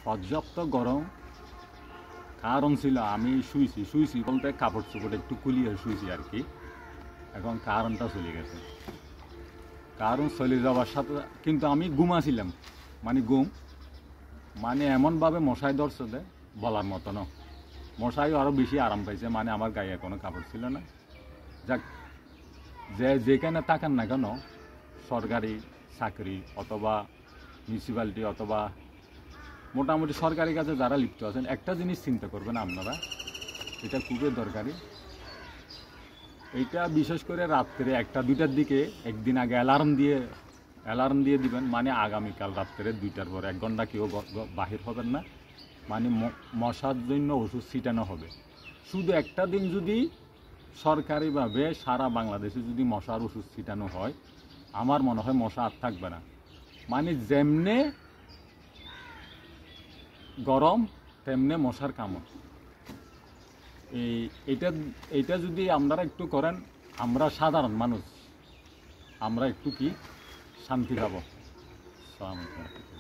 পর্যাপ্ত গরম কারণ ছিল আমি শুইছি বলতে কাপড় চোপড় একটু কুলিয়ে শুইছি আর কি। এখন কারণটা চলে গেছে, কারণ চলে যাওয়ার সাথে কিন্তু আমি ঘুমাছিলাম, মানে এমনভাবে মশাই ধরছে যে বলার মতো না। মশাই আরও বেশি আরাম পাইছে, মানে আমার গায়ে কোনো কাপড় ছিল না। যাক, যেখানে থাকেন না কেন, সরকারি চাকরি অথবা মিউনিসিপ্যালিটি অথবা মোটামুটি সরকারি কাজে যারা লিপ্ত আছেন, একটা জিনিস চিন্তা করবেন আপনারা, এটা খুবই দরকারি। এইটা বিশেষ করে রাত্রে 1টা-2টার দিকে একদিন আগে অ্যালার্ম দিয়ে দিবেন, মানে আগামীকাল রাত্রে 2টার পর 1 ঘন্টা কেউ বাহির হবেন না, মানে মশার জন্য ওষুধ ছিটানো হবে। শুধু একটা দিন যদি সরকারিভাবে সারা বাংলাদেশে যদি মশার ওষুধ ছিটানো হয়, আমার মনে হয় মশা আর থাকবে না। মানে যেমনে গরম তেমনে মশার কামড়। এইটা যদি আপনারা একটু করেন, আমরা সাধারণ মানুষ আমরা একটু কি শান্তি পাবো। আসসালামু আলাইকুম।